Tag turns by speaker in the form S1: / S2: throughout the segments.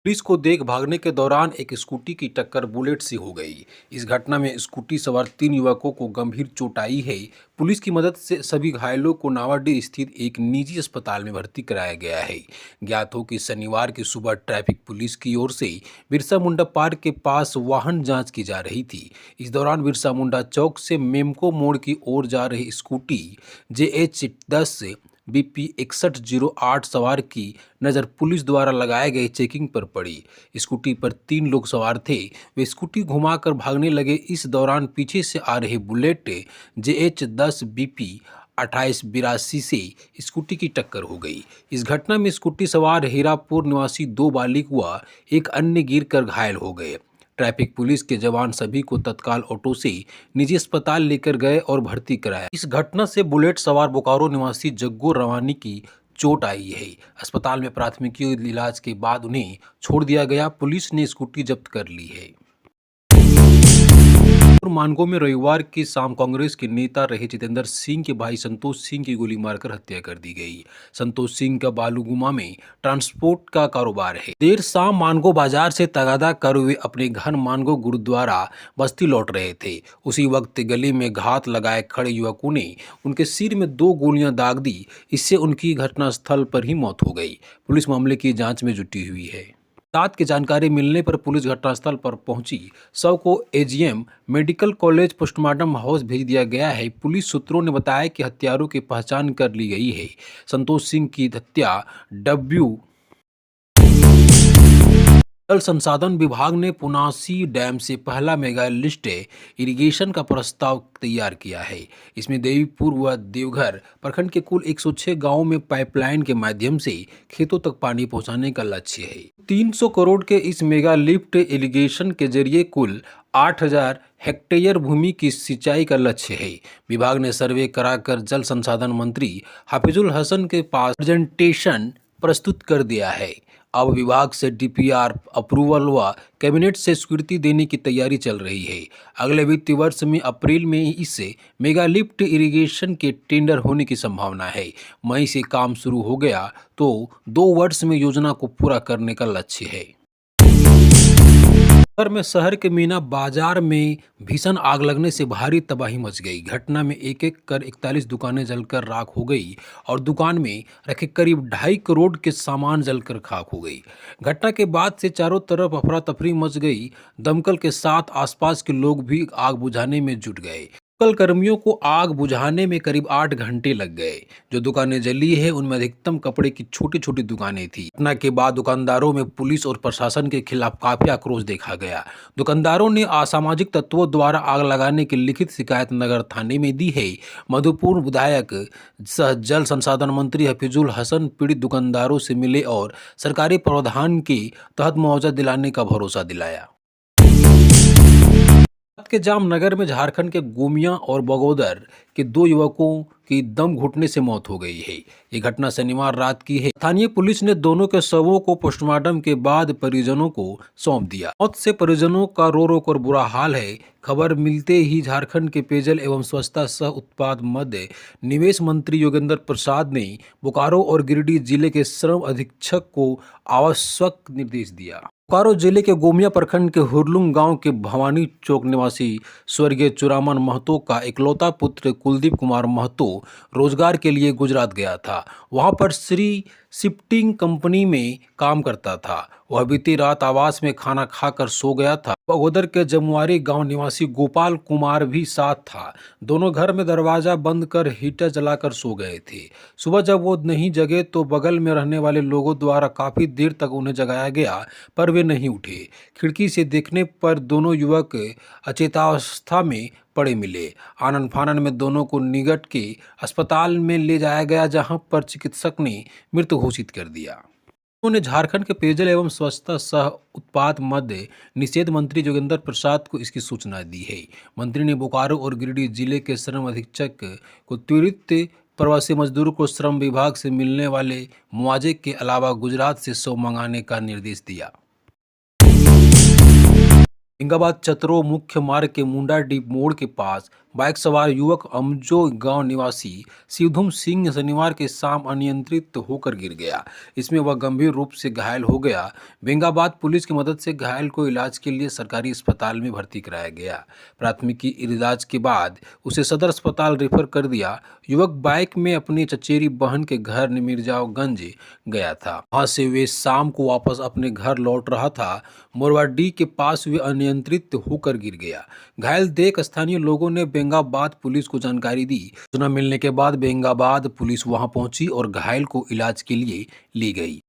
S1: Police को देख भागने के दौरान एक स्कूटी की टक्कर बुलेट से हो गई। इस घटना में स्कूटी सवार 3 युवकों को गंभीर चोट आई है। पुलिस की मदद से सभी घायलों को नावाडीह स्थित एक निजी अस्पताल में भर्ती कराया गया है। ज्ञात हो कि शनिवार की सुबह ट्रैफिक पुलिस की ओर से बिरसा मुंडा पार्क के पास वाहन जांच की जा रही थी। इस दौरान बिरसा मुंडा चौक से मेमको मोड़ की ओर जा रही स्कूटी JH10 BP 6108 सवार की नज़र पुलिस द्वारा लगाए गए चेकिंग पर पड़ी। स्कूटी पर 3 लोग सवार थे। वे स्कूटी घुमाकर भागने लगे। इस दौरान पीछे से आ रही बुलेट JH10 BP 2882 से स्कूटी की टक्कर हो गई। इस घटना में स्कूटी सवार हीरापुर निवासी 2 बालिग व एक अन्य गिरकर घायल हो गए। ट्रैफिक पुलिस के जवान सभी को तत्काल ऑटो से निजी अस्पताल लेकर गए और भर्ती कराया। इस घटना से बुलेट सवार बोकारो निवासी जग्गू रवानी की चोट आई है। अस्पताल में प्राथमिक इलाज के बाद उन्हें छोड़ दिया गया। पुलिस ने स्कूटी जब्त कर ली है। मानगो में रविवार की शाम कांग्रेस के नेता रहे जितेंद्र सिंह के भाई संतोष सिंह की गोली मारकर हत्या कर दी गई। संतोष सिंह का बालूगुमा में ट्रांसपोर्ट का कारोबार है। देर शाम मानगो बाजार से तगादा कर वे अपने घर मानगो गुरुद्वारा बस्ती लौट रहे थे। उसी वक्त गले में घात लगाए खड़े युवकों ने उनके सिर में 2 गोलियां दाग दी। इससे उनकी घटनास्थल पर ही मौत हो गई। पुलिस मामले की जांच में जुटी हुई है। रात की जानकारी मिलने पर पुलिस घटनास्थल पर पहुंची। शव को AGM medical college postmortem house भेज दिया गया है। पुलिस सूत्रों ने बताया कि हत्यारों की पहचान कर ली गई है। संतोष सिंह की हत्या जल संसाधन विभाग ने पुनासी डैम से पहला मेगा लिफ्ट इरिगेशन का प्रस्ताव तैयार किया है। इसमें देवीपुर व देवघर प्रखंड के कुल 106 गांवों में पाइपलाइन के माध्यम से खेतों तक पानी पहुंचाने का लक्ष्य है। 300 करोड़ के इस मेगा लिफ्ट इरिगेशन के जरिए कुल 8000 हेक्टेयर भूमि की सिंचाई का लक्ष्य है। विभाग ने सर्वे कराकर जल संसाधन मंत्री हाफिजुल हसन के पास प्रेजेंटेशन प्रस्तुत कर दिया है। अब विभाग से DPR अप्रूवल व कैबिनेट से स्वीकृति देने की तैयारी चल रही है। अगले वित्तीय वर्ष में अप्रैल में इस मेगा लिफ्ट इरिगेशन के टेंडर होने की संभावना है। मई से काम शुरू हो गया तो 2 वर्ष में योजना को पूरा करने का लक्ष्य है। में शहर के मीना बाजार में भीषण आग लगने से भारी तबाही मच गई। घटना में एक एक कर 41 दुकानें जलकर राख हो गई और दुकान में रखे करीब 2.5 करोड़ के सामान जलकर खाक हो गई। घटना के बाद से चारों तरफ अफरा तफरी मच गई। दमकल के साथ आसपास के लोग भी आग बुझाने में जुट गए। दमकल कर्मियों को आग बुझाने में करीब 8 घंटे लग गए। जो दुकानें जली है उनमें अधिकतम कपड़े की छोटी छोटी दुकानें थी। घटना के बाद दुकानदारों में पुलिस और प्रशासन के खिलाफ काफी आक्रोश देखा गया। दुकानदारों ने असामाजिक तत्वों द्वारा आग लगाने की लिखित शिकायत नगर थाने में दी है। मधुपुर विधायक सह जल संसाधन मंत्री हफीजुल हसन पीड़ित दुकानदारों से मिले और सरकारी प्रावधान के तहत मुआवजा दिलाने का भरोसा दिलाया। के जामनगर में झारखंड के गोमिया और बगोदर के 2 युवकों की दम घुटने से मौत हो गई है। ये घटना शनिवार रात की है। स्थानीय पुलिस ने दोनों के शवों को पोस्टमार्टम के बाद परिजनों को सौंप दिया। मौत से परिजनों का रो रो कर बुरा हाल है। खबर मिलते ही झारखंड के पेयजल एवं स्वच्छता सह उत्पाद मध्य निवेश मंत्री योगेंद्र प्रसाद ने बोकारो और गिरिडीह जिले के श्रम अधीक्षक को आवश्यक निर्देश दिया। बोकारो जिले के गोमिया प्रखंड के हुरलुंग गांव के भवानी चौक निवासी स्वर्गीय चुरामन महतो का इकलौता पुत्र कुलदीप कुमार महतो रोजगार के लिए गुजरात गया था। वहां पर श्री शिफ्टिंग कंपनी में काम करता था। वह बीती रात आवास में खाना खाकर सो गया था। बगोदर के जमुआरी गांव निवासी गोपाल कुमार भी साथ था। दोनों घर में दरवाजा बंद कर हीटर जलाकर सो गए थे। सुबह जब वो नहीं जगे तो बगल में रहने वाले लोगों द्वारा काफी देर तक उन्हें जगाया गया पर वे नहीं उठे। खिड़की से देखने पर दोनों युवक अचेतावस्था में पड़े मिले। आनन फानन में दोनों को निगट के अस्पताल में ले जाया गया, जहां पर चिकित्सक ने मृत घोषित कर दिया। उन्होंने झारखंड के पेयजल एवं स्वच्छता सह उत्पाद मध्य निषेध मंत्री योगेंद्र प्रसाद को इसकी सूचना दी है। मंत्री ने बोकारो और गिरिडीह जिले के श्रम अधीक्षक को त्वरित प्रवासी मजदूरों को श्रम विभाग से मिलने वाले मुआवजे के अलावा गुजरात से शव मंगाने का निर्देश दिया। औरंगाबाद चतरो मुख्य मार्ग के मुंडाडीह मोड़ के पास बाइक सवार युवक अमजो गांव निवासी शिवधुम सिंह शनिवार के शाम अनियंत्रित होकर गिर गया। इसमें वह गंभीर रूप से घायल हो गया। औरंगाबाद पुलिस की मदद से घायल को इलाज के लिए सरकारी अस्पताल में भर्ती कराया गया। प्राथमिकी इलाज के बाद उसे सदर अस्पताल रेफर कर दिया। युवक बाइक में अपनी चचेरी बहन के घर मिर्जागंज गया था। वहां से वे शाम को वापस अपने घर लौट रहा था। मोरवाडी के पास वे अनियंत्रित होकर गिर गया। घायल देख स्थानीय लोगों ने औरंगाबाद पुलिस को जानकारी दी। सूचना मिलने के बाद औरंगाबाद पुलिस वहां पहुंची और घायल को इलाज के लिए ली गई।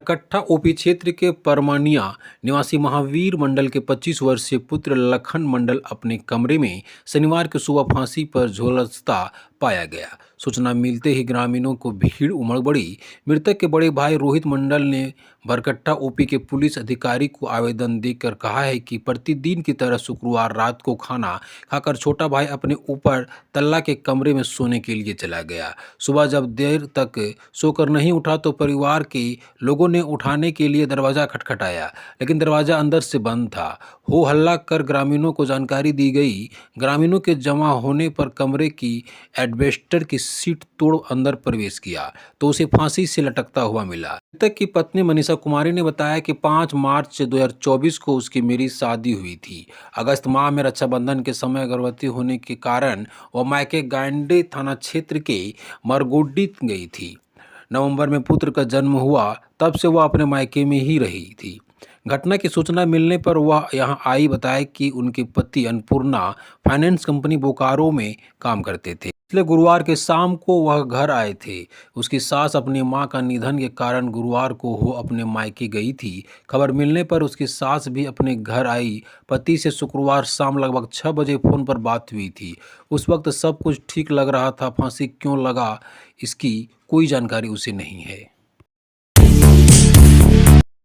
S1: कट्ठा ओपी क्षेत्र के परमानिया निवासी महावीर मंडल के 25 वर्षीय पुत्र लखन मंडल अपने कमरे में शनिवार की सुबह फांसी पर झुलसता पाया गया। सूचना मिलते ही ग्रामीणों को भीड़ उमड़ पड़ी। मृतक के बड़े भाई रोहित मंडल ने बरकट्टा ओपी के पुलिस अधिकारी को आवेदन देकर कहा है कि प्रतिदिन की तरह शुक्रवार रात को खाना खाकर छोटा भाई अपने ऊपर तल्ला के कमरे में सोने के लिए चला गया। सुबह जब देर तक सोकर नहीं उठा तो परिवार के लोगों ने उठाने के लिए दरवाजा खटखटाया, लेकिन दरवाजा अंदर से बंद था। हो हल्ला कर ग्रामीणों को जानकारी दी गई। ग्रामीणों के जमा होने पर कमरे की एडवेस्टर की सीट तोड़ अंदर प्रवेश किया तो उसे फांसी से लटकता हुआ मिला। मृतक की पत्नी मनीषा कुमारी ने बताया कि 5 मार्च 2024 को उसकी मेरी शादी हुई थी। अगस्त माह में रक्षाबंधन के समय गर्भवती होने के कारण वह मायके गांडे थाना क्षेत्र के मरगोडी गई थी। नवंबर में पुत्र का जन्म हुआ, तब से वह अपने मायके में ही रही थी। घटना की सूचना मिलने पर वह यहां आई। बताया कि उनके पति अन्नपूर्णा फाइनेंस कंपनी बोकारो में काम करते थे। इसलिए गुरुवार के शाम को वह घर आए थे। उसकी सास अपनी मां का निधन के कारण गुरुवार को वो अपने मायके गई थी। खबर मिलने पर उसकी सास भी अपने घर आई। पति से शुक्रवार शाम लगभग 6 बजे फोन पर बात हुई थी। उस वक्त सब कुछ ठीक लग रहा था। फांसी क्यों लगा इसकी कोई जानकारी उसे नहीं है।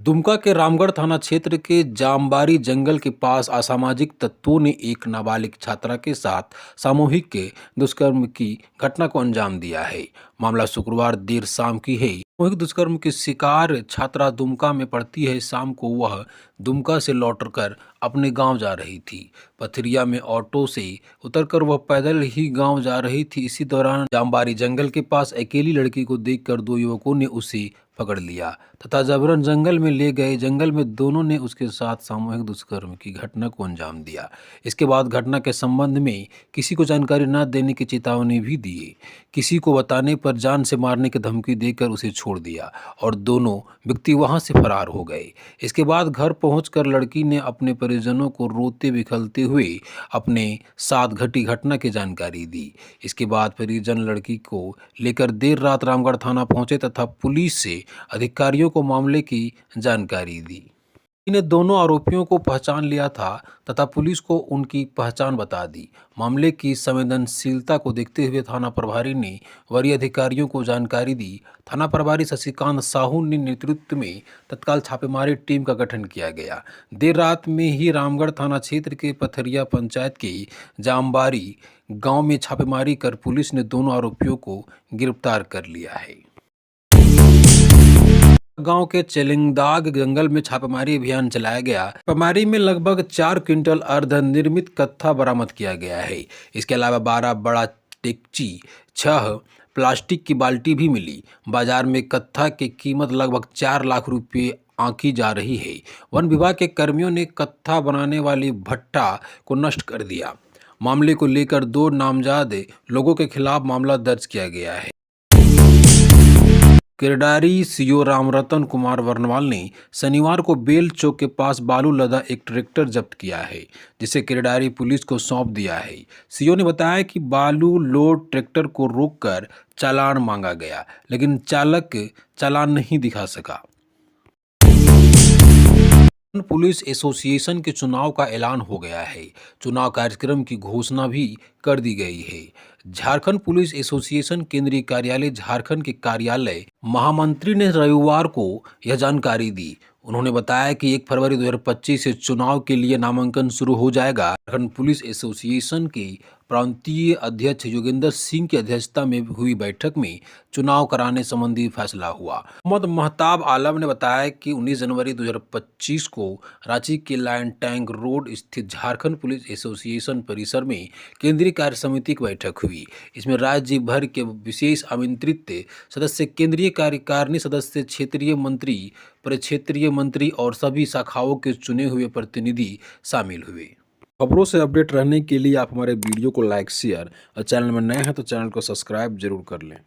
S1: दुमका के रामगढ़ थाना क्षेत्र के जामबारी जंगल के पास असामाजिक तत्वों ने एक नाबालिग छात्रा के साथ सामूहिक दुष्कर्म की घटना को अंजाम दिया है। मामला शुक्रवार देर शाम की है। सामूहिक दुष्कर्म की शिकार छात्रा दुमका में पड़ती है। शाम को वह दुमका से लौटकर अपने गांव जा रही थी। पथरिया में ऑटो से उतरकर वह पैदल ही गांव जा रही थी। इसी दौरान जामबारी जंगल के पास अकेली लड़की को देखकर 2 युवकों ने उसे पकड़ लिया तथा जबरन जंगल में ले गए। जंगल में दोनों ने उसके साथ सामूहिक दुष्कर्म की घटना को अंजाम दिया। इसके बाद घटना के संबंध में किसी को जानकारी न देने की चेतावनी भी दी। किसी को बताने पर जान से मारने की धमकी देकर उसे छोड़ दिया और दोनों व्यक्ति वहां से फरार हो गए। इसके बाद घर पहुंचकर लड़की ने अपने परिजनों को रोते बिखरते हुए अपने साथ घटी घटना की जानकारी दी। इसके बाद परिजन लड़की को लेकर देर रात रामगढ़ थाना पहुंचे तथा पुलिस से अधिकारियों को मामले की जानकारी दी। ने दोनों आरोपियों को पहचान लिया था तथा पुलिस को उनकी पहचान बता दी। मामले की संवेदनशीलता को देखते हुए थाना प्रभारी ने वरीय अधिकारियों को जानकारी दी। थाना प्रभारी शशिकांत साहू ने नेतृत्व में तत्काल छापेमारी टीम का गठन किया गया। देर रात में ही रामगढ़ थाना क्षेत्र के पथरिया पंचायत के जामबारी गांव में छापेमारी कर पुलिस ने दोनों आरोपियों को गिरफ्तार कर लिया है। गांव के चेलिंगदाग जंगल में छापेमारी अभियान चलाया गया। छापेमारी में लगभग 4 क्विंटल अर्धनिर्मित कत्था बरामद किया गया है। इसके अलावा 12 बड़ा डेकची, 6 प्लास्टिक की बाल्टी भी मिली। बाजार में कत्था की कीमत लगभग 4 लाख रुपए आंकी जा रही है। वन विभाग के कर्मियों ने कत्था बनाने वाली भट्टा को नष्ट कर दिया। मामले को लेकर 2 नामजद लोगों के खिलाफ मामला दर्ज किया गया है। किरडारी सीओ रामरतन कुमार वर्णवाल ने शनिवार को बेल चौक के पास बालू लदा एक ट्रैक्टर जब्त किया है, जिसे किरडारी पुलिस को सौंप दिया है। सीओ ने बताया कि बालू लोड ट्रैक्टर को रोककर चालान मांगा गया, लेकिन चालक चालान नहीं दिखा सका। पुलिस एसोसिएशन के चुनाव का ऐलान हो गया है। चुनाव कार्यक्रम की घोषणा भी कर दी गई है। झारखंड पुलिस एसोसिएशन केंद्रीय कार्यालय झारखंड के कार्यालय महामंत्री ने रविवार को यह जानकारी दी। उन्होंने बताया कि 1 फरवरी 2025 से चुनाव के लिए नामांकन शुरू हो जाएगा। झारखंड पुलिस एसोसिएशन के प्रांतीय अध्यक्ष योगेंद्र सिंह की अध्यक्षता में हुई बैठक में चुनाव कराने संबंधी फैसला हुआ। मोहम्मद महताब आलम ने बताया कि 19 जनवरी 2025 को रांची के लायन टैंक रोड स्थित झारखंड पुलिस एसोसिएशन परिसर में केंद्रीय कार्य समिति की बैठक हुई। इसमें राज्य भर के विशेष आमंत्रित सदस्य, केंद्रीय कार्यकारिणी सदस्य, क्षेत्रीय मंत्री, परिक्षेत्रीय मंत्री और सभी शाखाओं के चुने हुए प्रतिनिधि शामिल हुए। खबरों से अपडेट रहने के लिए आप हमारे वीडियो को लाइक, शेयर और चैनल में नए हैं तो चैनल को सब्सक्राइब जरूर कर लें।